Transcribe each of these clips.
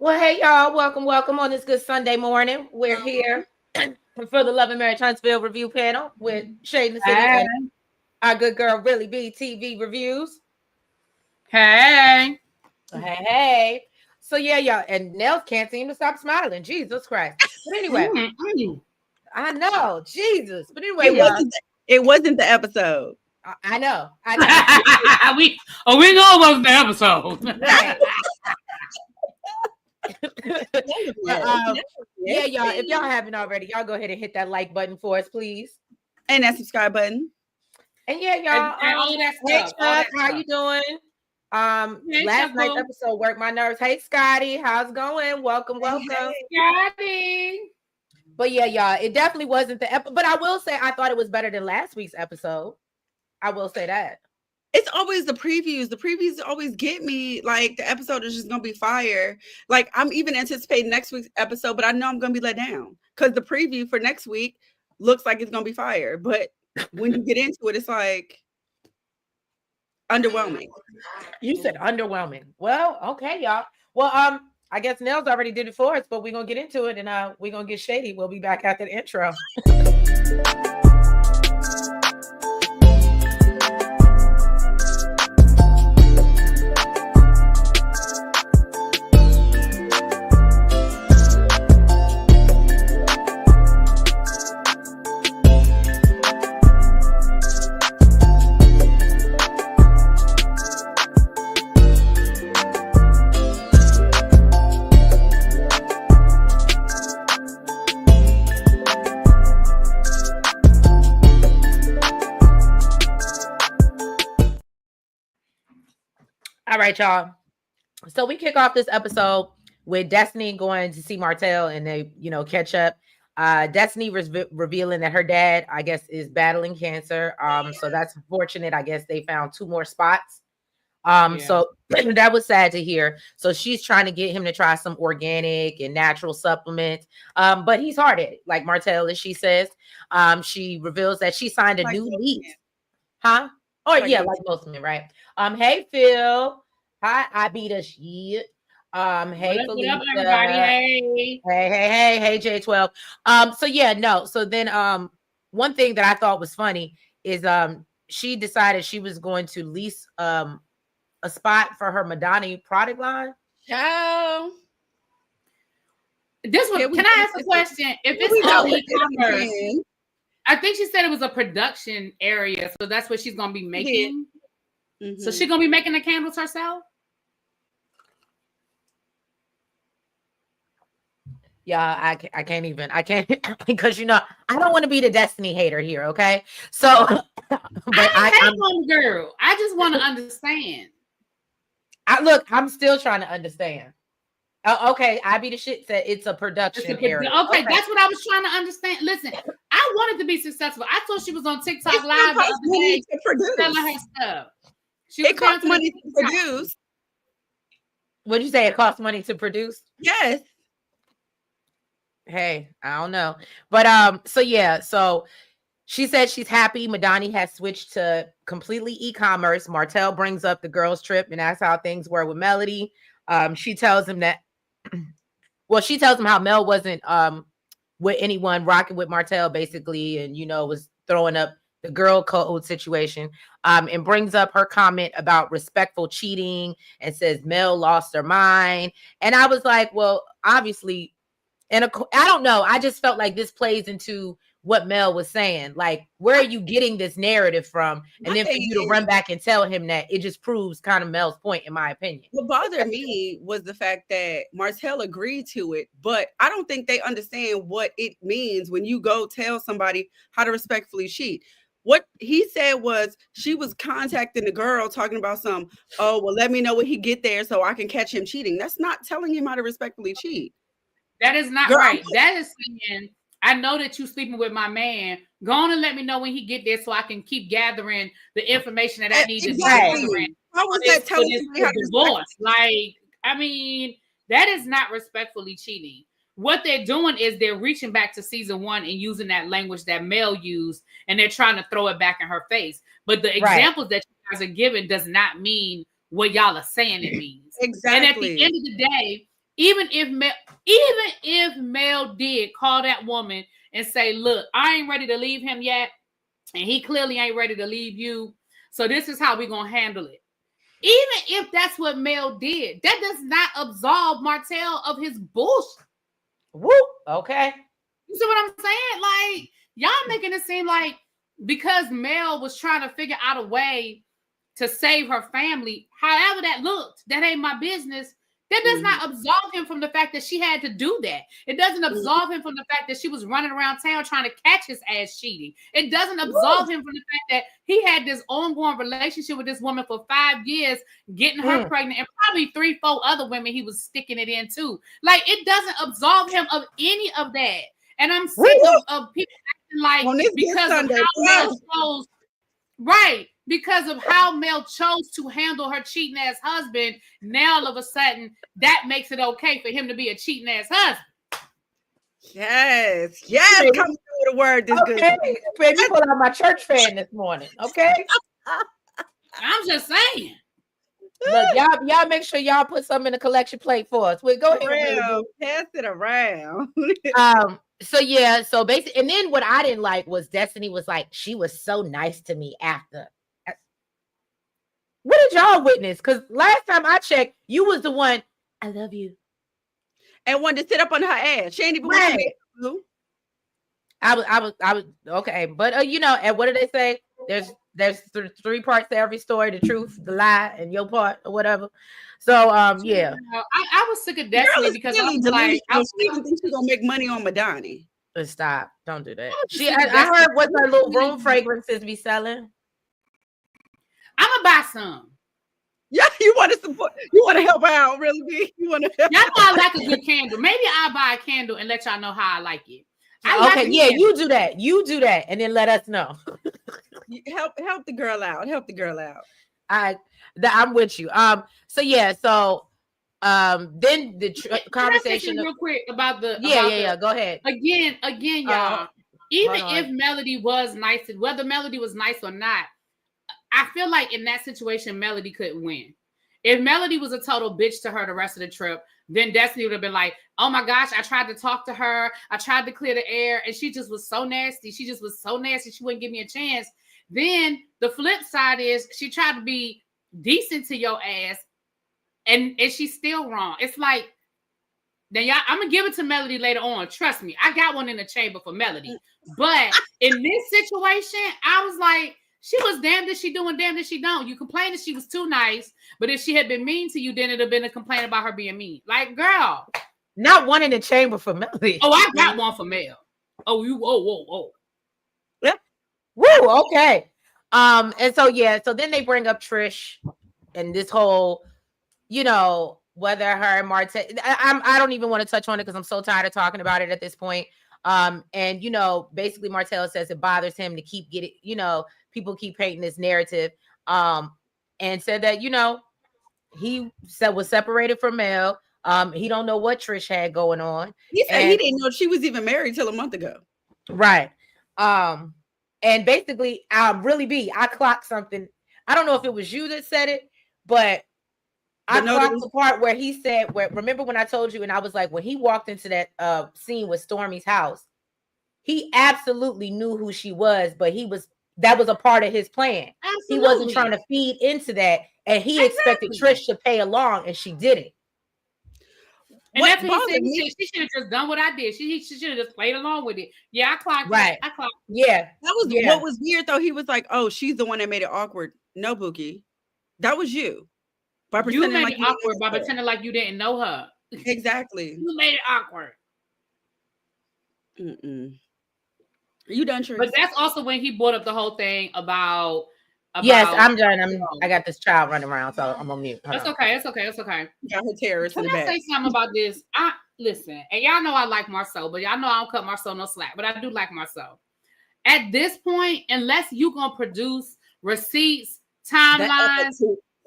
Well, hey, y'all. Welcome on this good Sunday morning. We're here for the Love and Marriage Huntsville review panel with Shade in the City and our good girl, Really B TV Reviews. Hey. Hey. So, yeah, y'all. And Nell can't seem to stop smiling. Jesus Christ. But anyway, I know. Jesus. But anyway, it wasn't the episode. I know. we know it wasn't the episode. Right. Yeah, y'all. If y'all haven't already, y'all go ahead and hit that like button for us, please, and that subscribe button. And yeah, y'all. And all that stuff. Hey, Chuck, how you doing? Last night's episode worked my nerves. Hey, Scotty, how's it going? Welcome. Hey, Scotty. But yeah, y'all, it definitely wasn't the episode. But I will say, I thought it was better than last week's episode. I will say that. It's always the previews. The previews always get me. Like, the episode is just going to be fire. Like, I'm even anticipating next week's episode, but I know I'm going to be let down. Because the preview for next week looks like it's going to be fire. But when you get into it, it's like underwhelming. You said underwhelming. Well, okay, y'all. Well, I guess Nell's already did it for us, but we're going to get into it, and we're going to get shady. We'll be back after the intro. All right, y'all. So we kick off this episode with Destiny going to see Martell, and they, catch up. Destiny revealing that her dad, I guess, is battling cancer. So that's unfortunate. I guess they found 2 more spots. So that was sad to hear. So she's trying to get him to try some organic and natural supplements. But he's hard-headed, like Martell, as she says. She reveals that she signed a new lease. Huh? Oh, yeah, like most men, right? Hey, Phil. Hi, I beat a shit. Hey, what up, everybody? Hey, J12. So then one thing that I thought was funny is she decided she was going to lease a spot for her Madonna product line. Ciao. This one, can I ask a question? If it's all e-commerce, I think she said it was a production area, so that's what she's gonna be making. Mm-hmm. So she's gonna be making the candles herself. Yeah, I can't because I don't want to be the Destiny hater here. Okay, so but I'm one girl. I just want to understand. I'm still trying to understand. Okay, I be the shit said it's a production area. Okay, that's what I was trying to understand. Listen, I wanted to be successful. I thought she was on TikTok Live the other day selling her stuff. It costs money to produce. What'd you say? It costs money to produce? Yes. Hey, I don't know. But so she said she's happy Madani has switched to completely e-commerce. Martell brings up the girls' trip and asks how things were with Melody. She tells him that she tells him how Mel wasn't with anyone rocking with Martell, basically, and was throwing up the girl code situation, and brings up her comment about respectful cheating and says Mel lost her mind. And I was like, well, obviously, and I don't know. I just felt like this plays into what Mel was saying. Like, where are you getting this narrative from? And then for you to run back and tell him that, it just proves kind of Mel's point, in my opinion. What bothered me was the fact that Martell agreed to it, but I don't think they understand what it means when you go tell somebody how to respectfully cheat. What he said was she was contacting the girl talking about let me know when he get there so I can catch him cheating. That's not telling him how to respectfully cheat. That is not right. That is saying, I know that you sleeping with my man. Go on and let me know when he get there so I can keep gathering the information that I need to be gathering. How was that telling you how to divorce? Like, I mean, that is not respectfully cheating. What they're doing is they're reaching back to season 1 and using that language that Mel used, and they're trying to throw it back in her face. But the examples that you guys are giving does not mean what y'all are saying it means. Exactly. And at the end of the day, even if Mel did call that woman and say, look, I ain't ready to leave him yet, and he clearly ain't ready to leave you, so this is how we're going to handle it. Even if that's what Mel did, that does not absolve Martell of his bullshit. Woo, okay. You see what I'm saying? Like, y'all making it seem like because Mel was trying to figure out a way to save her family, however that looked, that ain't my business. That does not absolve him from the fact that she had to do that. It doesn't absolve him from the fact that she was running around town trying to catch his ass cheating. It doesn't absolve him from the fact that he had this ongoing relationship with this woman for 5 years, getting her pregnant, and probably 3-4 other women he was sticking it in too. Like, it doesn't absolve him of any of that. And I'm sick of people acting like because of how Mel chose, right? Because of how Mel chose to handle her cheating ass husband, now all of a sudden that makes it okay for him to be a cheating ass husband. Yes, come through with a word this good. Baby, you pulled out my church fan this morning, okay? I'm just saying. Look, y'all make sure y'all put something in the collection plate for us. Wait, go ahead. Pass it around. So basically, and then what I didn't like was Destiny was like, she was so nice to me after. What did y'all witness? Because last time I checked, you was the one, I love you. And wanted to sit up on her ass. She ain't even I was okay. But and what did they say? There's 3 parts to every story: the truth, the lie, and your part, or whatever. So yeah. I was sick of Destiny because I was like, I think she's gonna make money on Madani. Stop! Don't do that. I heard what her little room fragrances be selling. I'm gonna buy some. Yeah, you want to support? You want to help out, really? Big? You want to? Y'all know I like a good candle. Maybe I'll buy a candle and let y'all know how I like it. You do that. You do that, and then let us know. help the girl out. Help the girl out. I'm with you. Then the conversation real quick about the Go ahead. Again, y'all. Even if Melody was nice, whether Melody was nice or not, I feel like in that situation, Melody couldn't win. If Melody was a total bitch to her the rest of the trip, then Destiny would have been like, oh my gosh, I tried to talk to her. I tried to clear the air, and she just was so nasty. She wouldn't give me a chance. Then the flip side is she tried to be decent to your ass, and she's still wrong. It's like, then y'all, I'm gonna give it to Melody later on. Trust me, I got one in the chamber for Melody. But in this situation, I was like, she was damned if she do and damned if she don't. You complained that she was too nice, but if she had been mean to you, then it'd have been a complaint about her being mean. Like, girl. Not one in the chamber for Melody. Oh, I got one for Mel. Oh. Yeah. Woo, okay. And so then they bring up Trish and this whole, whether her and Martell, I don't even want to touch on it because I'm so tired of talking about it at this point. And basically Martell says it bothers him to keep getting, people keep painting this narrative, and said that, he was separated from Mel. He don't know what Trish had going on. He said he didn't know she was even married till a month ago. Right. And basically, I clocked something. I don't know if it was you that said it, but I clocked the part where he said, remember when I told you, and I was like, when he walked into that scene with Stormy's house, he absolutely knew who she was, but that was a part of his plan. Absolutely. He wasn't trying to feed into that, and he expected Trish to pay along, and she didn't. And that's what he said. She should have just done what I did. She should have just played along with it. Yeah, I clocked it. I clocked it. Yeah. What was weird though. He was like, "Oh, she's the one that made it awkward." No, Bookie, that was you. You made it awkward by pretending like you didn't know her. Exactly. You made it awkward. Are you done, Trish? But that's also when he brought up the whole thing about yes, I'm done. I got this child running around, so I'm on mute. It's okay. It's okay. Got her terrorists in the back. Can I say something about this? Listen, and y'all know I like Marcel, but y'all know I don't cut Marcel no slack, but I do like Marcel. At this point, unless you gonna produce receipts, timelines,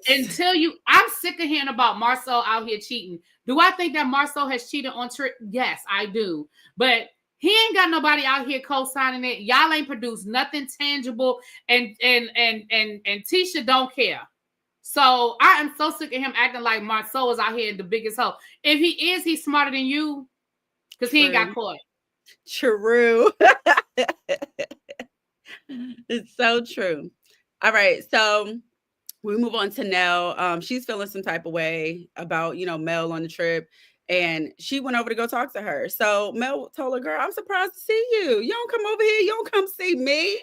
I'm sick of hearing about Marcel out here cheating. Do I think that Marcel has cheated on Trish? Yes, I do. But he ain't got nobody out here co-signing it. Y'all ain't produced nothing tangible, and Tisha don't care. So I am so sick of him acting like Marceau is out here the biggest hoe. If he is, he's smarter than you because he ain't got caught. True. It's so true. All right, so we move on to Nell. She's feeling some type of way about, Mel on the trip, and she went over to go talk to her. So Mel told her, girl, I'm surprised to see you. You don't come over here. You don't come see me.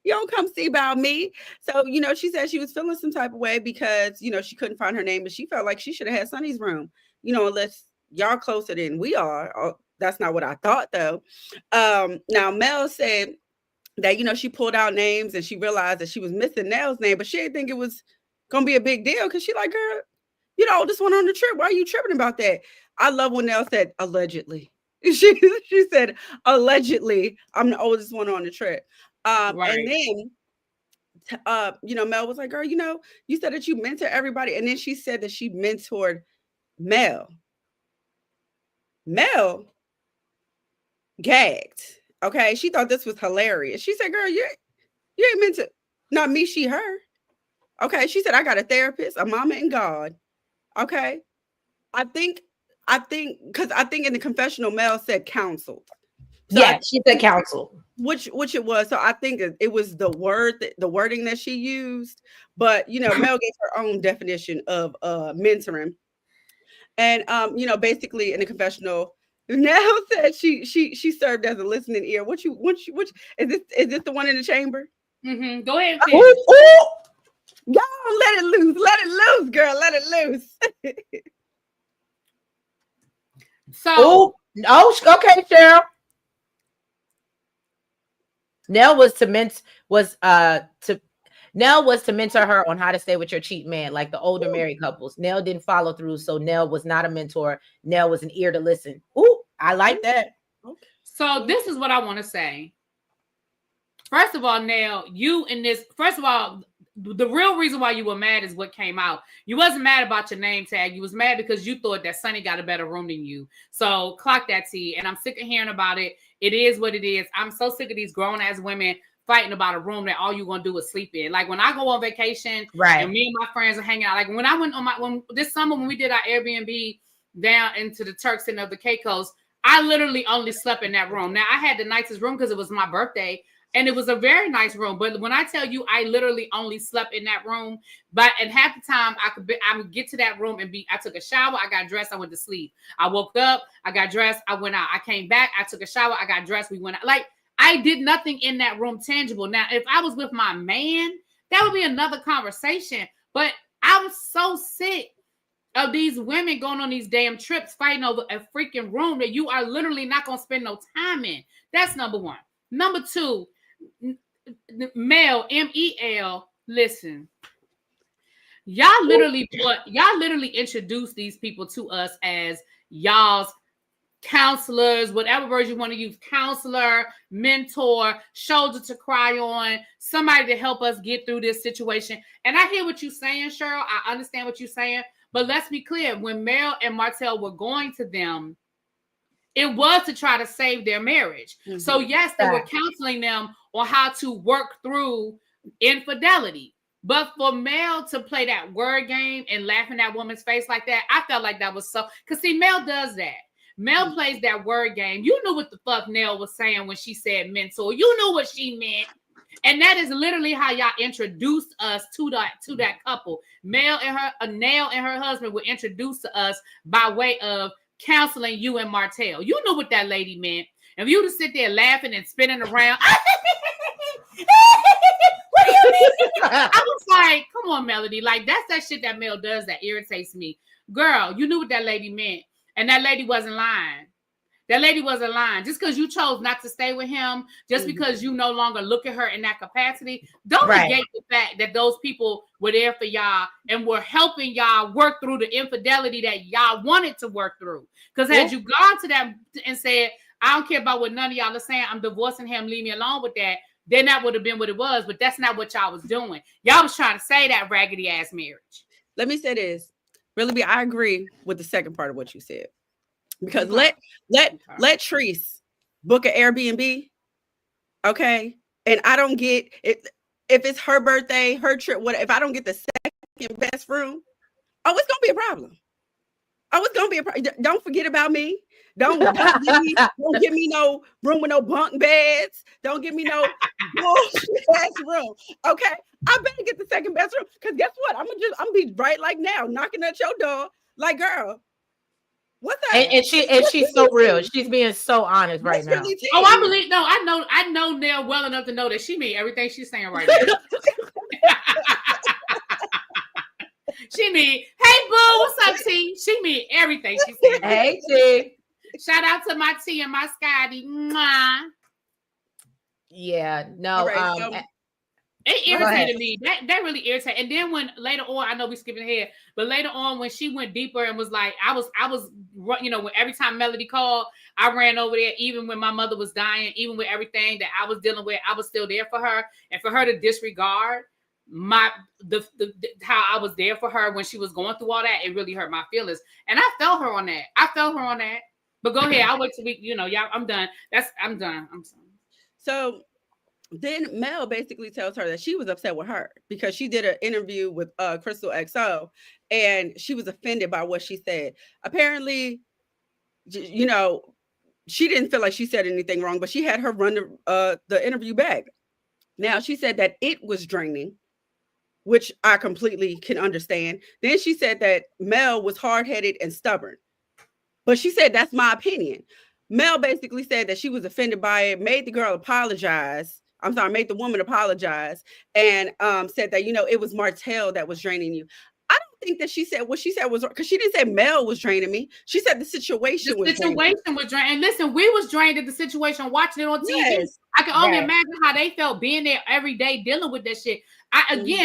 You don't come see about me. So, she said she was feeling some type of way because, she couldn't find her name, but she felt like she should have had Sonny's room, unless y'all closer than we are. Oh, that's not what I thought, though. Now, Mel said that, she pulled out names and she realized that she was missing Nell's name, but she didn't think it was going to be a big deal because she like, girl, you the oldest one on the trip. Why are you tripping about that? I love when Nell said, allegedly. She said, allegedly, I'm the oldest one on the trip. Right. And then, Mel was like, girl, you said that you mentor everybody. And then she said that she mentored Mel. Mel gagged. Okay. She thought this was hilarious. She said, girl, you ain't meant to, not me, she, her. Okay. She said, I got a therapist, a mama, and God. Okay. I think in the confessional, Mel said counseled. So yeah, she said counsel. Which it was. So I think it was the wording that she used. But Mel gave her own definition of mentoring. And basically in the confessional, Nell said she served as a listening ear. Which is this the one in the chamber? Mm-hmm. Go ahead. Y'all let it loose. Let it loose, girl. Let it loose. So okay, Cheryl. Nell was to mentor her on how to stay with your cheat man, like the older married couples. Nell didn't follow through, so Nell was not a mentor. Nell was an ear to listen. Ooh, I like that. Okay. So this is what I want to say. First of all, Nell, the real reason why you were mad is what came out. You wasn't mad about your name tag. You was mad because you thought that Sonny got a better room than you. So clock that T. And I'm sick of hearing about it. It is what it is. I'm so sick of these grown ass women fighting about a room that all you're gonna do is sleep in. Like when I go on vacation, right, and me and my friends are hanging out. Like when I went on this summer when we did our Airbnb down into the Turks and of the Caicos, I literally only slept in that room. Now I had the nicest room because it was my birthday. And it was a very nice room. But when I tell you, I literally only slept in that room. But at half the time, I would get to that room and I took a shower. I got dressed. I went to sleep. I woke up. I got dressed. I went out. I came back. I took a shower. I got dressed. We went out. Like, I did nothing in that room tangible. Now, if I was with my man, that would be another conversation. But I was so sick of these women going on these damn trips fighting over a freaking room that you are literally not going to spend no time in. That's number one. Number two, Mel, M-E-L, listen. Y'all literally introduced these people to us as y'all's counselors, whatever word you want to use, counselor, mentor, shoulder to cry on, somebody to help us get through this situation. And I hear what you're saying, Cheryl. I understand what you're saying. But let's be clear. When Mel and Martell were going to them, it was to try to save their marriage. Mm-hmm. So yes, they were counseling them on how to work through infidelity. But for Mel to play that word game and laugh in that woman's face like that, I felt like that was so... Because see, Mel does that. Mel plays that word game. You knew what the fuck Nell was saying when she said mentor. You knew what she meant. And that is literally how y'all introduced us to that couple. Nell and her husband were introduced to us by way of counseling you and Martell. You knew what that lady meant. If you to sit there laughing and spinning around, what do you mean? I was like, come on, Melody. Like, that's that shit that Mel does that irritates me. Girl, you knew what that lady meant. And that lady wasn't lying. That lady wasn't lying. Just because you chose not to stay with him, just because you no longer look at her in that capacity, don't negate the fact that those people were there for y'all and were helping y'all work through the infidelity that y'all wanted to work through. Because had you gone to them and said, I don't care about what none of y'all are saying, I'm divorcing him, leave me alone with that, then that would have been what it was. But that's not what y'all was doing. Y'all was trying to say that raggedy ass marriage. Let me say this. Really, I agree with the second part of what you said. Because let Trish book an Airbnb, okay? And I don't get it if it's her birthday, her trip, what if I don't get the second second best room, oh, it's gonna be a problem. Oh, it's gonna be a problem. Don't forget about me. Don't give me no room with no bunk beds. Don't give me no bullshit room. Okay, I better get the second best room because guess what? I'm gonna be right like now, knocking at your door, like, girl, what's that? And she's so real. She's being so honest right now. Oh, I believe. No, I know Nell well enough to know that she mean everything she's saying right now. She mean, hey boo, what's up, T? She mean everything she's saying. Hey T. Shout out to my T and my Scotty. Mwah. Yeah, no. Right, it irritated me. That really irritated. And then when later on, I know we skipping ahead, but later on when she went deeper and was like, I was, you know, when every time Melody called, I ran over there. Even when my mother was dying, even with everything that I was dealing with, I was still there for her. And for her to disregard how I was there for her when she was going through all that, it really hurt my feelings. And I felt her on that. But go ahead. I'll wait till we, you know, y'all. I'm done. I'm done. So then Mel basically tells her that she was upset with her because she did an interview with Crystal XO and she was offended by what she said. Apparently, you know, she didn't feel like she said anything wrong, but she had her run the interview back. Now she said that it was draining, which I completely can understand. Then she said that Mel was hard-headed and stubborn. But she said, that's my opinion. Mel basically said that she was offended by it, made the girl apologize. Made the woman apologize and said that, you know, it was Martell that was draining you. I don't think that she said what she said was, because she didn't say Mel was draining me. She said the situation was draining. And listen, we was drained at the situation watching it on TV. Yes. I can only imagine how they felt being there every day dealing with that shit.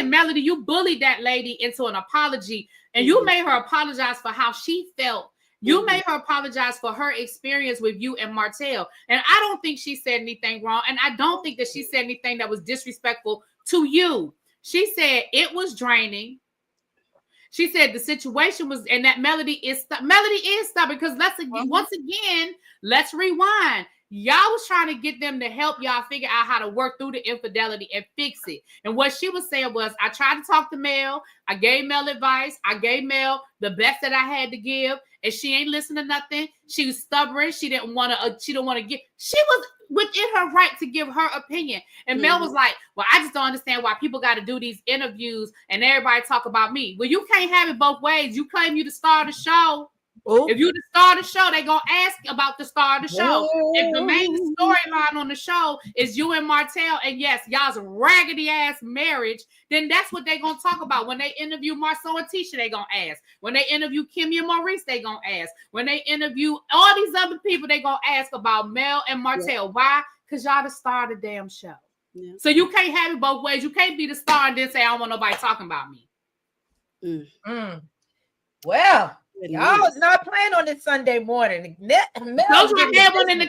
Melody, you bullied that lady into an apology and you made her apologize for how she felt. You made her apologize for her experience with you and Martell. And I don't think she said anything wrong. And I don't think that she said anything that was disrespectful to you. She said it was draining. She said the situation was, and that Melody is stubborn because once again, let's rewind. Y'all was trying to get them to help y'all figure out how to work through the infidelity and fix it. And what she was saying was, I tried to talk to Mel. I gave Mel advice. I gave Mel the best that I had to give. And she ain't listening to nothing. She was stubborn. She didn't want to give. She was within her right to give her opinion. And Mel was like, well, I just don't understand why people got to do these interviews and everybody talk about me. Well, you can't have it both ways. You claim you the star of the show. Ooh. If you the star of the show, they gonna ask about the star of the show. Ooh. If the main storyline on the show is you and Martell, and yes, y'all's raggedy ass marriage, then that's what they gonna talk about. When they interview Marceau and Tisha, they gonna ask. When they interview Kimmi and Maurice, they gonna ask. When they interview all these other people, they gonna ask about Mel and Martell. Yeah. Why? Because y'all the star of the damn show. Yeah. So you can't have it both ways. You can't be the star and then say, I don't want nobody talking about me. Well, y'all was not playing on this Sunday morning. I had one in the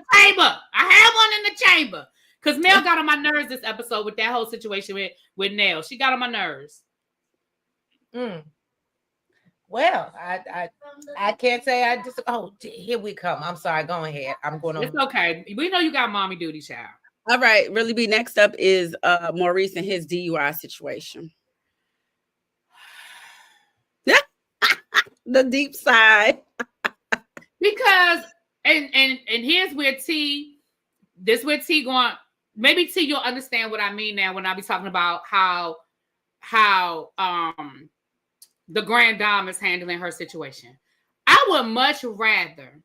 chamber. Because Mel got on my nerves this episode with that whole situation with Nell. She got on my nerves. Well, I can't say I just. Oh, here we come. I'm sorry. Go ahead. I'm going on. It's okay. We know you got mommy duty, child. All right. Really, be next up is Maurice and his DUI situation. The deep side. Because and here's where T going, maybe T, you'll understand what I mean now when I be talking about how the grand dame is handling her situation. I would much rather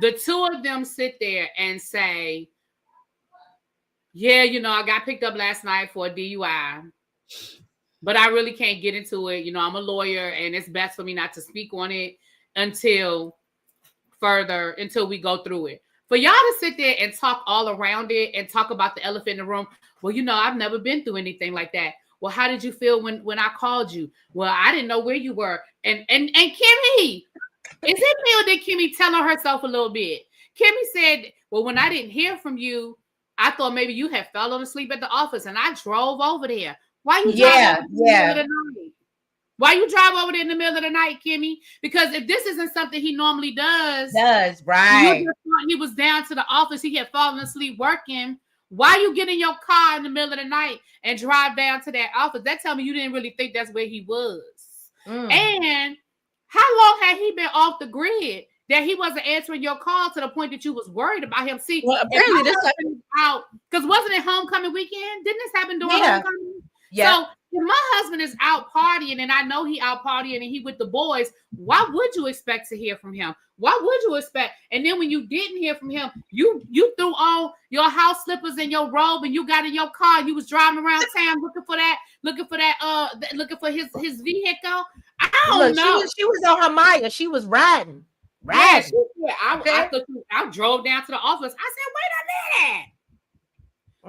the two of them sit there and say, yeah, you know, I got picked up last night for a DUI. But I really can't get into it. You know, I'm a lawyer and it's best for me not to speak on it until we go through it. For y'all to sit there and talk all around it and talk about the elephant in the room. Well, you know, I've never been through anything like that. Well, how did you feel when I called you? Well, I didn't know where you were. And Kimmi, is it me or did Kimmi tell on herself a little bit? Kimmi said, well, when I didn't hear from you, I thought maybe you had fallen asleep at the office and I drove over there. Why you drive over there in the middle of the night? Why you drive over there in the middle of the night, Kimmi? Because if this isn't something he normally does, right? He was down to the office. He had fallen asleep working. Why you get in your car in the middle of the night and drive down to that office? That tell me you didn't really think that's where he was. And how long had he been off the grid that he wasn't answering your call to the point that you was worried about him? See, well, apparently this happened out because wasn't it homecoming weekend? Didn't this happen during homecoming? Yeah. So if my husband is out partying and I know he out partying and he with the boys, why would you expect to hear from him? Why would you expect? And then when you didn't hear from him, you threw on your house slippers and your robe and you got in your car and you was driving around town looking for his vehicle. I don't know. She was on her Maya. She was riding. Yeah, I drove down to the office. I said, wait a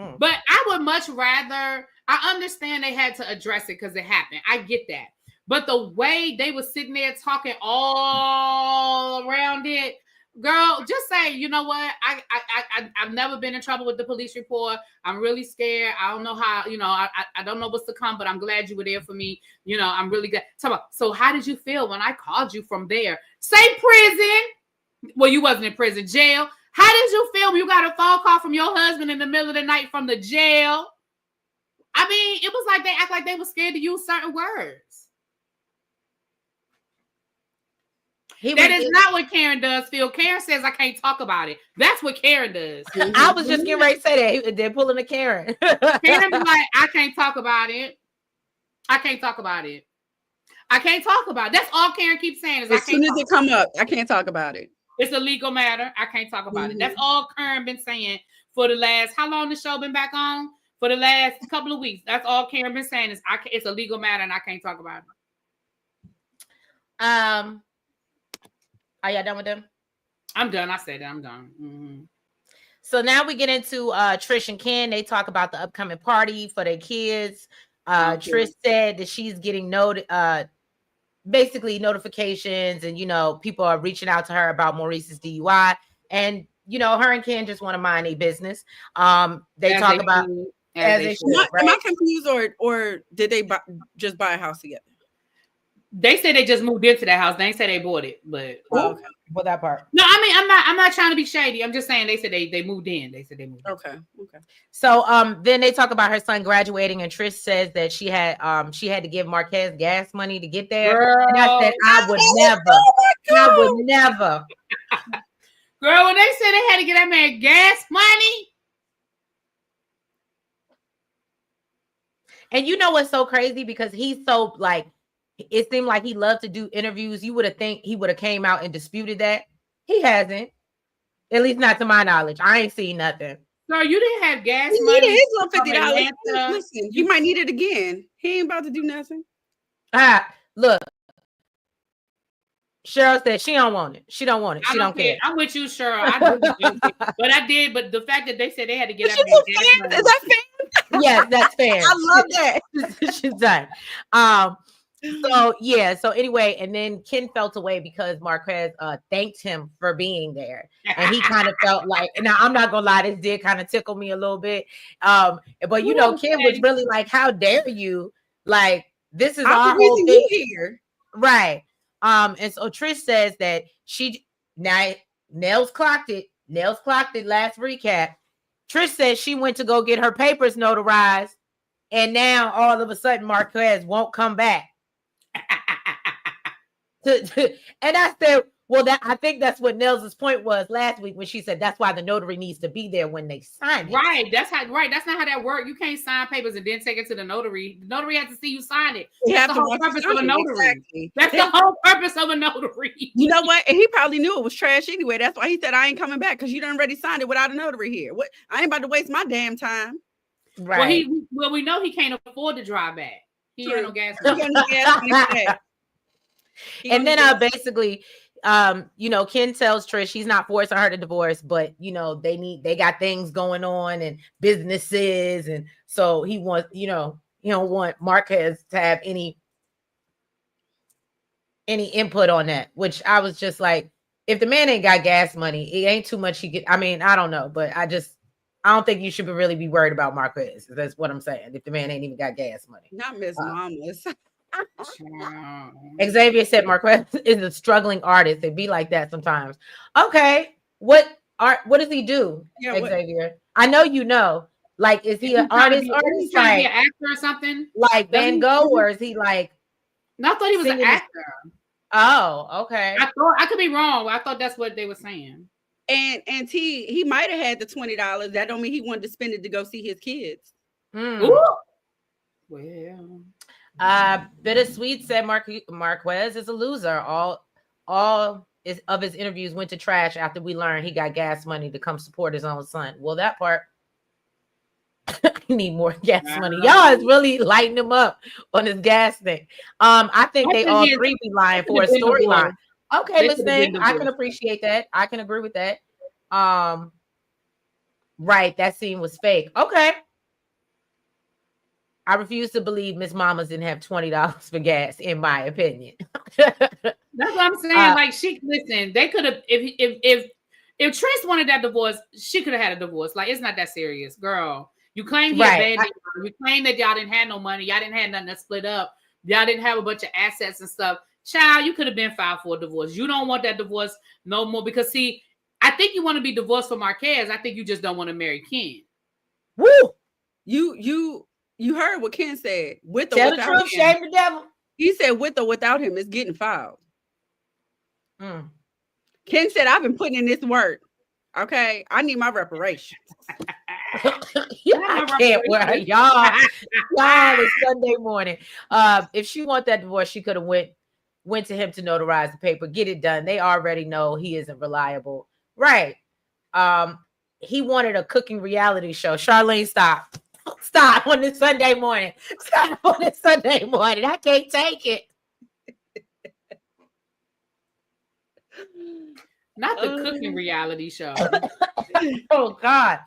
minute. But I would much rather, I understand they had to address it because it happened. I get that. But the way they were sitting there talking all around it, girl, just say, you know what? I've never been in trouble with the police report. I'm really scared. I don't know how, I don't know what's to come, but I'm glad you were there for me. I'm really glad. So how did you feel when I called you from there? Say prison. Well, you wasn't in prison, jail. How did you feel when you got a phone call from your husband in the middle of the night from the jail? I mean, it was like they act like they were scared to use certain words. That is not what Karen does, Phil. Karen says I can't talk about it. That's what Karen does. I was just getting ready to say that. They're pulling a Karen. Karen be like, I can't talk about it. I can't talk about it. I can't talk about it. That's all Karen keeps saying is as soon as it come up, I can't talk about it. It's a legal matter. I can't talk about it. That's all Karen been saying for the last, how long the show been back on? For the last couple of weeks. That's all Karen been saying is it's a legal matter and I can't talk about it. Are y'all done with them? I'm done. I said that. I'm done. So now we get into Trish and Ken. They talk about the upcoming party for their kids. Trish said that she's getting basically notifications and, people are reaching out to her about Maurice's DUI. And, her and Ken just want to mind their business. They talk about... Am I confused or did they just buy a house together? They said they just moved into that house. They ain't say they bought it, but okay. Well, that part. No, I mean I'm not trying to be shady. I'm just saying they said they moved in. They said they moved in. Okay. So then they talk about her son graduating, and Trish says that she had to give Marquez gas money to get there. Girl, and I said I would never. Girl, when they said they had to get that man gas money. And you know what's so crazy? Because he's so it seemed like he loved to do interviews. You would have think he would have came out and disputed that. He hasn't. At least not to my knowledge. I ain't seen nothing. So you didn't have gas he money? His little $50. Listen, you might need it again. He ain't about to do nothing. Look. Cheryl said she don't want it. She don't want it. She don't care. I'm with you, Cheryl. I really do. But I did. But the fact that they said they had to get up. Is that fair? Yes, that's fair. I love that. She's done. So anyway, and then Ken felt away because Marquez thanked him for being there. And he kind of felt like, now I'm not gonna lie, this did kind of tickle me a little bit. But Ken was really like, how dare you? Like, this is our whole thing here. Right. And so Trish says that Nell's clocked it. Last recap. Trish says she went to go get her papers notarized, and now all of a sudden Marquez won't come back. And I said, well, I think that's what Nell's point was last week when she said that's why the notary needs to be there when they sign it. Right. That's not how that works. You can't sign papers and then take it to the notary. The notary has to see you sign it. That's the whole purpose of a notary. Exactly. That's the whole purpose of a notary. You know what? And he probably knew it was trash anyway. That's why he said, I ain't coming back because you done already signed it without a notary here. What? I ain't about to waste my damn time. Right. Well, we know he can't afford to drive back. He ain't no gas. And then basically, Ken tells Trish he's not forcing her to divorce, but they got things going on and businesses, and so he wants, he don't want Marquez to have any input on that. Which I was just like, if the man ain't got gas money, it ain't too much he get. I mean, I don't know, but I don't think you should really be worried about Marquez. That's what I'm saying. If the man ain't even got gas money, not Miss Mamas. Xavier said Marquez is a struggling artist. It be like that sometimes. Okay, what does he do, Xavier? I know you know. Like, is he an artist? Is he trying to be an actor or something? Like Van Gogh, or is he like? No, I thought he was an actor. Oh, okay. I could be wrong. I thought that's what they were saying. And he might have had the $20. That don't mean he wanted to spend it to go see his kids. Well, Bittersweet said Marquez is a loser. All of his interviews went to trash after we learned he got gas money to come support his own son. Well, that part. He need more gas money. Y'all is really lighting him up on his gas thing. I think they all three be lying for a storyline. Okay, listen, I can appreciate that. I can agree with that. Right, that scene was fake. Okay. I refuse to believe Miss Mamas didn't have $20 for gas, in my opinion. That's what I'm saying. Like, they could have, if Trish wanted that divorce, she could have had a divorce. Like, it's not that serious, girl. You claim he had bad. You claim that y'all didn't have no money. Y'all didn't have nothing to split up. Y'all didn't have a bunch of assets and stuff. Child, you could have been filed for a divorce. You don't want that divorce no more because, see, I think you want to be divorced from Marquez. I think you just don't want to marry Ken. Woo! You heard what Ken said. With or Tell without the truth, him. shame the devil. He said with or without him, it's getting filed. Ken said, I've been putting in this work. Okay, I need my reparations. I can't wear y'all. It's Sunday morning. If she want that divorce, she could have went to him to notarize the paper, get it done. They already know he isn't reliable, right? He wanted a cooking reality show. Charlene, stop on this Sunday morning. Stop on this Sunday morning. I can't take it. Not the cooking reality show. Oh God.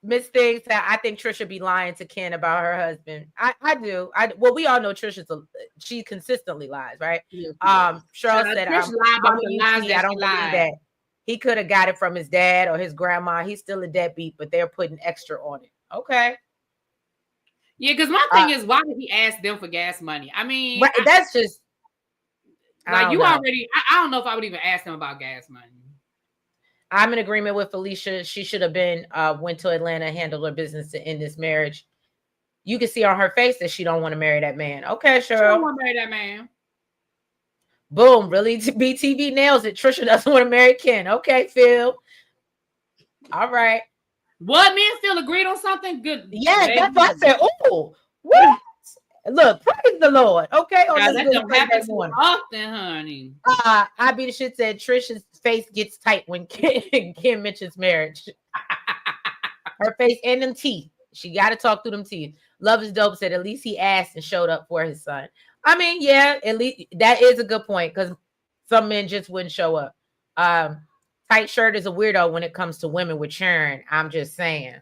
Miss Thing said, I think Trisha be lying to Ken about her husband. I do. Well, we all know she consistently lies, right? Cheryl said, I don't believe that. He could have got it from his dad or his grandma. He's still a deadbeat, but they're putting extra on it. Okay. Yeah, because my thing is, why did he ask them for gas money? I mean, that's just like you already. I don't know if I would even ask them about gas money. I'm in agreement with Felicia. She should have been went to Atlanta, handled her business to end this marriage. You can see on her face that she don't want to marry that man. Okay, Cheryl. She don't want to marry that man. Boom, really? BTV nails it. Trisha doesn't want to marry Ken. Okay, Phil. All right. What? Me and Phil agreed on something good. Yeah, that's what I said. Oh, what? Look, praise the Lord. Okay, on this that don't happen so often, honey. I be the shit said Trisha's face gets tight when Kim mentions marriage. Her face and them teeth. She got to talk through them teeth. Love is dope said at least he asked and showed up for his son. I mean, yeah, at least that is a good point because some men just wouldn't show up. Tight shirt is a weirdo when it comes to women with churn. I'm just saying.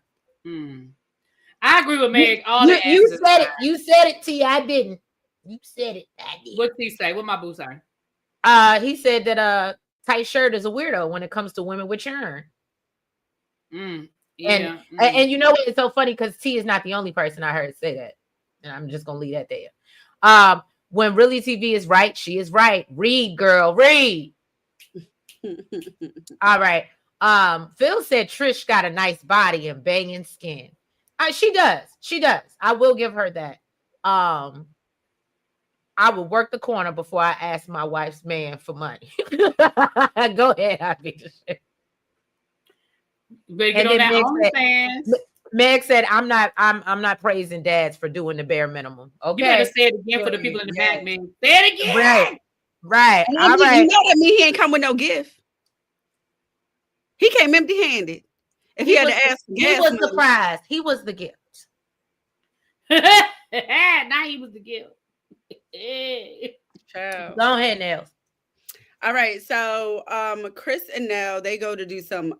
I agree with Meg. You said it. You said it, T. I didn't. You said it. I did. What's he say? What my boo say? He said that tight shirt is a weirdo when it comes to women with churn. Yeah. And you know what? It's so funny because T is not the only person I heard say that. And I'm just gonna leave that there. When Really TV is right, she is right. Read, girl, read. All right. Phil said Trish got a nice body and banging skin. She does. I will give her that. I will work the corner before I ask my wife's man for money. Go ahead, I be the shit. But get on that OnlyFans. Meg said, "I'm not praising dads for doing the bare minimum." Okay, you better say it again for the people in the back, man. Say it again. Right. All right. You know that mean he ain't come with no gift. He came empty-handed. If he had to ask, he was the prize. He was the gift. Now he was the gift. Go ahead, Nell. All right. So, Chris and Nell, they go to do some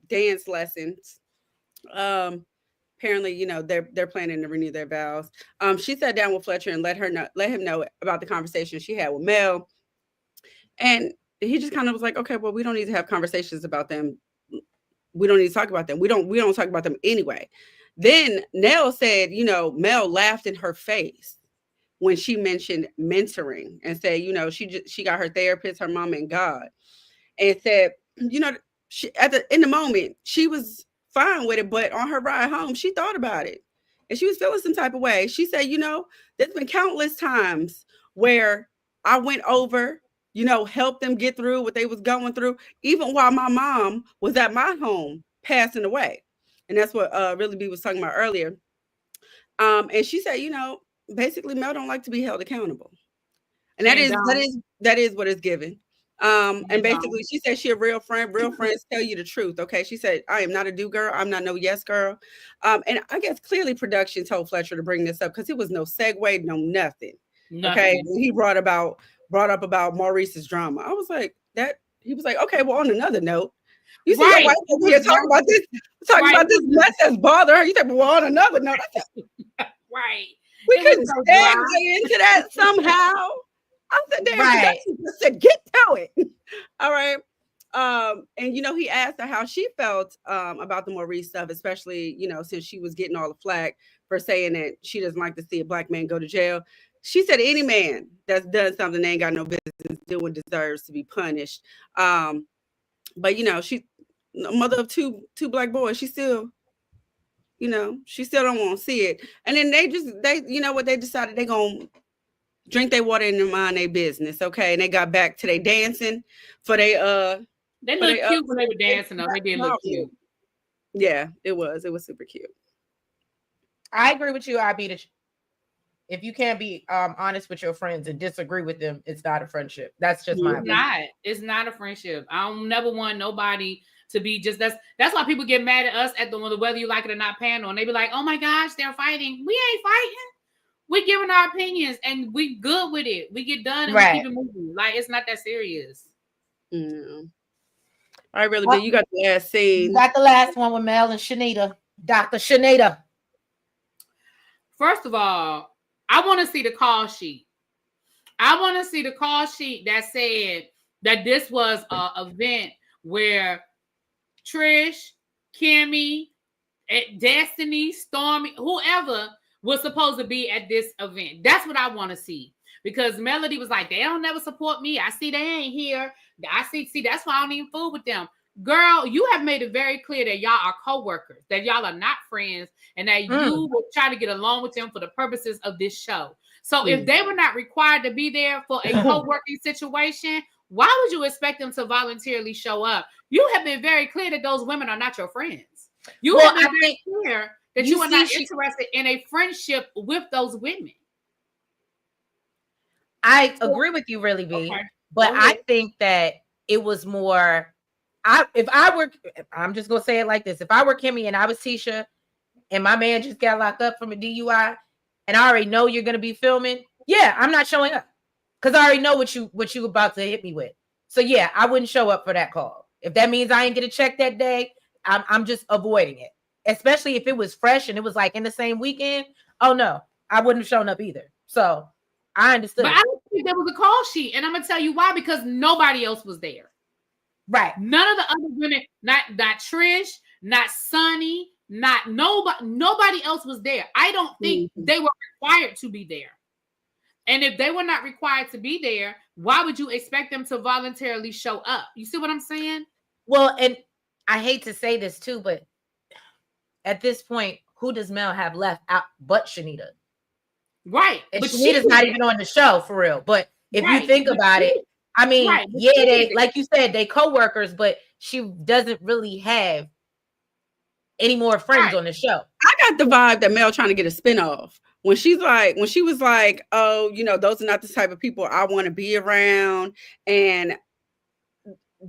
dance lessons. Apparently, they're planning to renew their vows. She sat down with Fletcher and let him know about the conversation she had with Mel. And he just kind of was like, okay, well, we don't need to have conversations about them. We don't need to talk about them. We don't talk about them anyway. Then Nell said, Mel laughed in her face when she mentioned mentoring and said, she got her therapist, her mom, and God, and said, in the moment she was fine with it. But on her ride home, she thought about it. And she was feeling some type of way. She said, there's been countless times where I went over, helped them get through what they was going through, even while my mom was at my home passing away. And that's what Really B was talking about earlier. And she said, basically Mel don't like to be held accountable. And that is what it's given. And basically she said she a real friend. Real friends tell you the truth. Okay. She said, I am not a do girl. I'm not no yes girl. And I guess clearly production told Fletcher to bring this up because it was no segue, no nothing. Okay. When he brought up about Maurice's drama. I was like, he was like, okay, well, on another note, you see your wife over here talking about this, about this mess that's bothering her. You said, well, on another note, I said, right. We couldn't segue into that somehow. I said, damn, said, get to it. All right. And he asked her how she felt about the Maurice stuff, especially, since she was getting all the flack for saying that she doesn't like to see a black man go to jail. She said any man that's done something they ain't got no business doing deserves to be punished. But she's a mother of two black boys. She still, she still don't want to see it. And then they they decided they gonna drink their water and mind their business. Okay. And they got back to their dancing for they looked cute when they were dancing though. They did look cute. Yeah, it was super cute. I agree with you, IB. If you can't be honest with your friends and disagree with them, it's not a friendship. That's just my opinion. It's not a friendship. I don't never want nobody to be just that's why people get mad at us at the whether you like it or not panel. And they be like, oh my gosh, they're fighting. We ain't fighting. We giving our opinions and we good with it. We get done and we keep it moving. Like it's not that serious. Mm. All right, Really, you got the last scene. You got the last one with Mel and Shanita. Dr. Shanita. First of all, I want to see the call sheet. I want to see the call sheet that said that this was an event where Trish, Kimmi, Destiny, Stormy, whoever was supposed to be at this event. That's what I want to see. Because Melody was like, they don't never support me. I see they ain't here. I see, that's why I don't even fool with them. Girl, you have made it very clear that y'all are co-workers, that y'all are not friends, and that you will try to get along with them for the purposes of this show. So if they were not required to be there for a co-working situation, why would you expect them to voluntarily show up? You have been very clear that those women are not your friends. You have been very clear that you are not interested in a friendship with those women. I agree with you, Really, B. Okay. But I think that it was more... I'm just gonna say it like this. If I were Kimmi and I was Tisha and my man just got locked up from a DUI and I already know you're gonna be filming, I'm not showing up. Because I already know what you about to hit me with. So I wouldn't show up for that call. If that means I ain't get a check that day, I'm just avoiding it. Especially if it was fresh and it was like in the same weekend. Oh no, I wouldn't have shown up either. So I understood. But I don't think there was a call sheet. And I'm gonna tell you why, because nobody else was there. Right. None of the other women, not Trish, not Sunny, not nobody else was there. I don't think they were required to be there. And if they were not required to be there, why would you expect them to voluntarily show up? You see what I'm saying? Well, and I hate to say this too, but at this point, who does Mel have left out but Shanita? Right. And but Shanita's not even on the show for real. But if you think about it, I mean, they, like you said, they co-workers, but she doesn't really have any more friends on the show. I got the vibe that Mel trying to get a spinoff. When she was like, oh, those are not the type of people I want to be around. And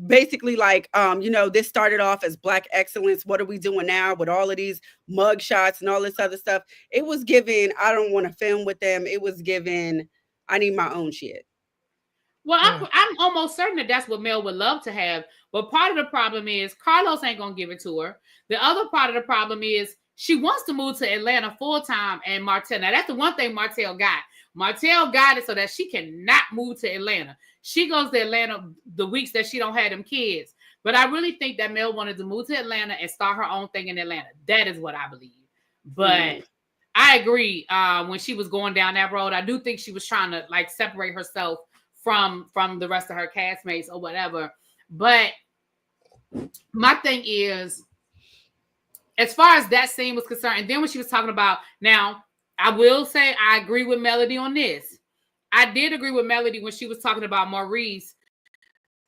basically like, this started off as Black excellence. What are we doing now with all of these mug shots and all this other stuff? It was given, I don't want to film with them. It was given, I need my own shit. Well, I'm almost certain that that's what Mel would love to have. But part of the problem is Carlos ain't going to give it to her. The other part of the problem is she wants to move to Atlanta full-time and Martell. Now, that's the one thing Martell got. Martell got it so that she cannot move to Atlanta. She goes to Atlanta the weeks that she don't have them kids. But I really think that Mel wanted to move to Atlanta and start her own thing in Atlanta. That is what I believe. But I agree. When she was going down that road, I do think she was trying to like separate herself from the rest of her castmates or whatever. But my thing is, as far as that scene was concerned, and then when she was talking about, now, I will say I agree with Melody on this. I did agree with Melody when she was talking about Maurice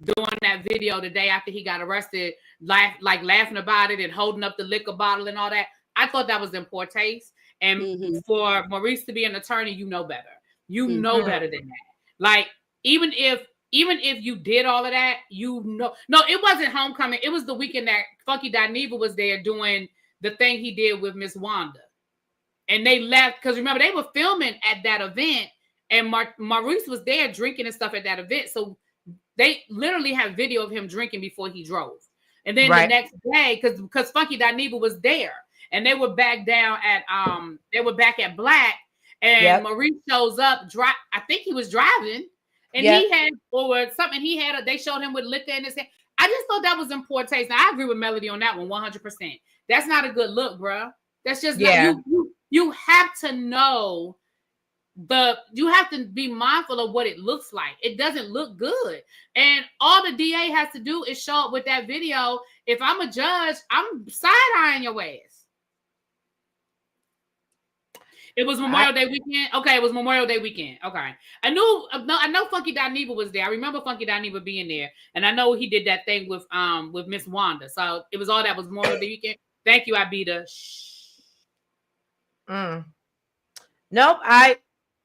doing that video the day after he got arrested, laughing about it and holding up the liquor bottle and all that. I thought that was in poor taste. And for Maurice to be an attorney, you know better. You know better than that. Like, even if you did all of that, you know. No, it wasn't homecoming. It was the weekend that Funky Dineva was there doing the thing he did with Miss Wanda. And they left, because remember, they were filming at that event, and Maurice was there drinking and stuff at that event. So they literally have video of him drinking before he drove. And then the next day, because Funky Dineva was there, and they were back down at Black, and Maurice shows up. I think he was driving, and he had they showed him with liquor in his hand. I just thought that was in poor taste. Now, I agree with Melody on that one 100%. That's not a good look, bro. That's just not, you have to know you have to be mindful of what it looks like. It doesn't look good. And all the DA has to do is show up with that video. If I'm a judge, I'm side-eyeing your ass. It was Memorial Day weekend. Okay, it was Memorial Day weekend. Okay, I know Funky Dineva was there. I remember Funky Dineva being there, and I know he did that thing with Miss Wanda. So it was all that was Memorial Day weekend. Thank you, Abida. Nope,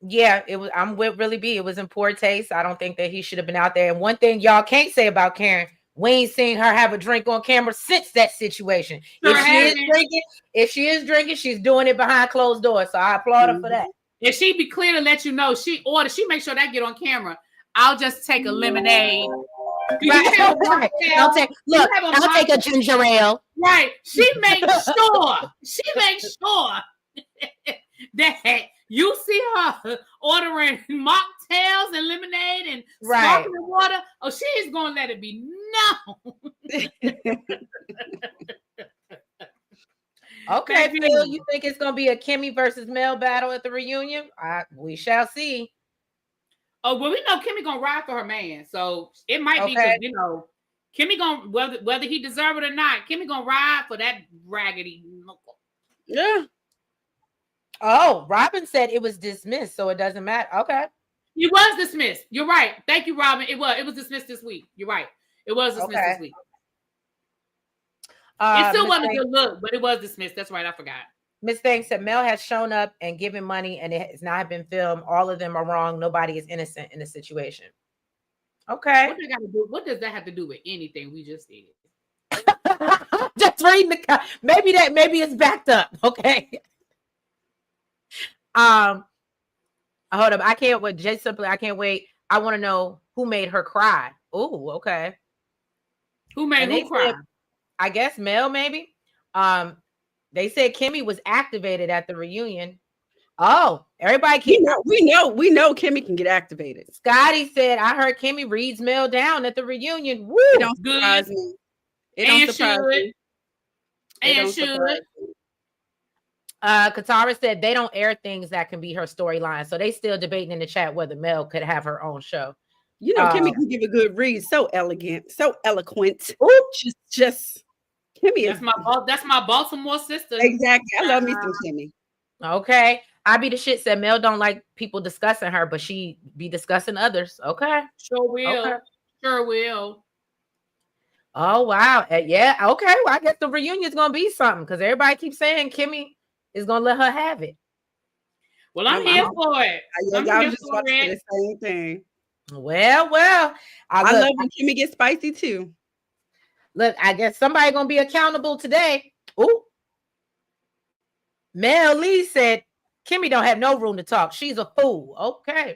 it was. I'm with Really B. It was in poor taste. I don't think that he should have been out there. And one thing y'all can't say about Karen, we ain't seen her have a drink on camera since that situation. If she is drinking, she's doing it behind closed doors. So I applaud her for that. If she be clear to let you know, she make sure that get on camera. I'll just take a lemonade. Right. I'll take a ginger ale. Right. She makes sure that you see her ordering mocktails and lemonade and sparkling water. Oh, she is gonna let it be known. Okay, Phil, you think it's gonna be a Kimmi versus Mel battle at the reunion? We shall see. Oh, well, we know Kimmi gonna ride for her man, so it might be because Kimmi gonna whether he deserve it or not, Kimmi gonna ride for that raggedy knuckle. Yeah. Oh, Robin said it was dismissed, so it doesn't matter. Okay. It was dismissed. You're right. Thank you, Robin. It was dismissed this week. You're right. It was dismissed this week. It still wasn't a good look, but it was dismissed. That's right. I forgot. Miss Thing said Mel has shown up and given money, and it has not been filmed. All of them are wrong. Nobody is innocent in the situation. Okay. What they got to do? What does that have to do with anything we just did? Just reading maybe it's backed up. Okay. Hold up. I can't wait. Just simply, I can't wait. I want to know who made her cry. Oh, okay. Who made who cry? I guess Mel, maybe. They said Kimmi was activated at the reunion. Oh, everybody can. We know Kimmi can get activated. Scotty said, I heard Kimmi reads Mel down at the reunion. Woo! It don't surprise me. It don't surprise me. And should. Katara said they don't air things that can be her storyline. So they still debating in the chat whether Mel could have her own show. You know, Kimmi can give a good read. So elegant, so eloquent. Ooh, just Kimmi. That's my Baltimore sister. Exactly. I love me some Kimmi. Okay. I be the shit said Mel don't like people discussing her, but she be discussing others. Okay. Sure will. Okay. Sure will. Oh, wow. Yeah. Okay. Well, I guess the reunion's going to be something because everybody keeps saying Kimmi is going to let her have it. Well, I'm here for it. I was just about to say the same thing. Well. I love when Kimmi gets spicy too. Look, I guess somebody going to be accountable today. Ooh. Mel Lee said, Kimmi don't have no room to talk. She's a fool. Okay.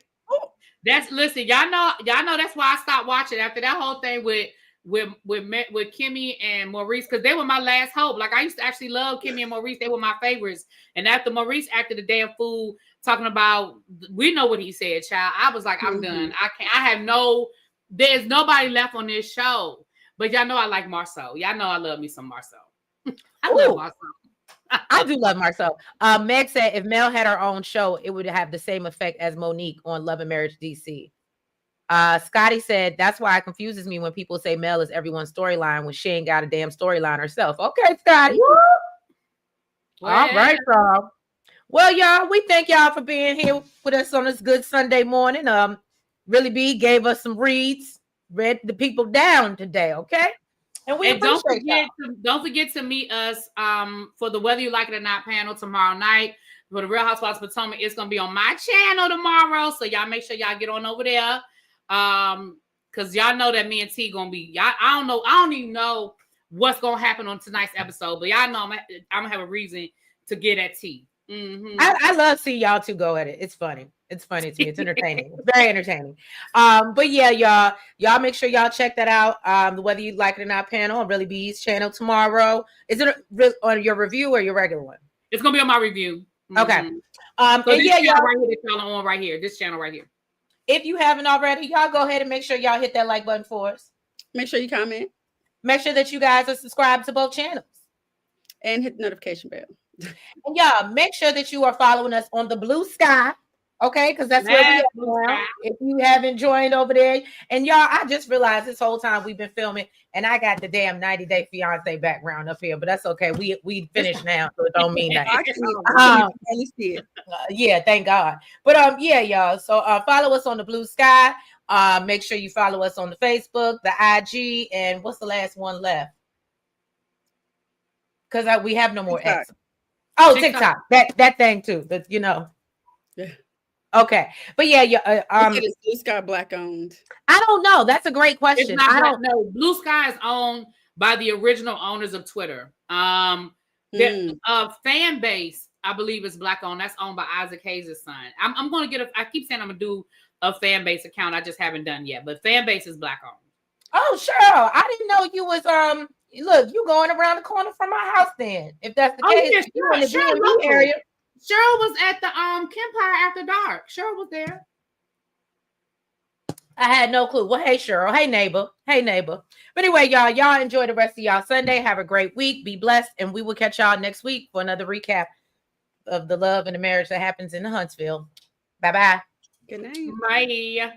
Listen, y'all know that's why I stopped watching after that whole thing with Kimmi and Maurice, because they were my last hope. Like, I used to actually love Kimmi and Maurice. They were my favorites. And after Maurice acted the damn fool talking about, we know what he said, child. I was like, I'm done. There's nobody left on this show. But y'all know I like Marceau. Y'all know I love me some Marceau. I love Marceau. I do love Marceau. Meg said if Mel had her own show, it would have the same effect as Monique on Love and Marriage DC. Scotty said that's why it confuses me when people say Mel is everyone's storyline when she ain't got a damn storyline herself. Okay, Scotty. All right, y'all. Well, y'all, we thank y'all for being here with us on this good Sunday morning. Really B gave us some reads, read the people down today, okay? And we don't appreciate forget to meet us for the Whether You Like It or Not panel tomorrow night for the Real Housewives of Potomac. It's gonna be on my channel tomorrow, so y'all make sure y'all get on over there. Because y'all know that me and T gonna be. I don't even know what's gonna happen on tonight's episode, but y'all know I'm gonna have a reason to get at T. Mm-hmm. I love seeing y'all two go at it. It's funny. It's funny to me. It's entertaining. It's very entertaining. But yeah, y'all make sure y'all check that out. The Whether You Like It or Not panel on Really B's channel tomorrow. Is it on your review or your regular one? It's gonna be on my review. Mm-hmm. Okay. So this channel right here, this channel on right here. This channel right here. If you haven't already, y'all go ahead and make sure y'all hit that like button for us. Make sure you comment. Make sure that you guys are subscribed to both channels. And hit the notification bell. And y'all, make sure that you are following us on the Blue Sky. Okay, because that's where we are now. If you haven't joined over there. And y'all, I just realized this whole time we've been filming, and I got the damn 90 Day Fiance background up here, but that's okay. We finished now, so it don't mean that. Yeah, thank God. But yeah, y'all. So follow us on the Blue Sky. Make sure you follow us on the Facebook, the IG, and what's the last one left? Because we have no more X. Oh, TikTok. That thing too. But Yeah. Okay, but yeah, is Blue Sky Black owned? I don't know. That's a great question. I don't know. Blue Sky is owned by the original owners of Twitter. Fan base, I believe, is Black owned. That's owned by Isaac Hayes' son. I'm going to get I keep saying I'm going to do a fan base account. I just haven't done yet. But fan base is Black owned. Oh, sure. I didn't know you was Look, you going around the corner from my house then. If that's the case, yeah, you in the DMV area. Cheryl was at the Campfire After Dark. Cheryl was there. I had no clue. Well, hey, Cheryl. Hey, neighbor. Hey, neighbor. But anyway, y'all enjoy the rest of y'all Sunday. Have a great week. Be blessed. And we will catch y'all next week for another recap of the love and the marriage that happens in Huntsville. Bye-bye. Good night. Bye.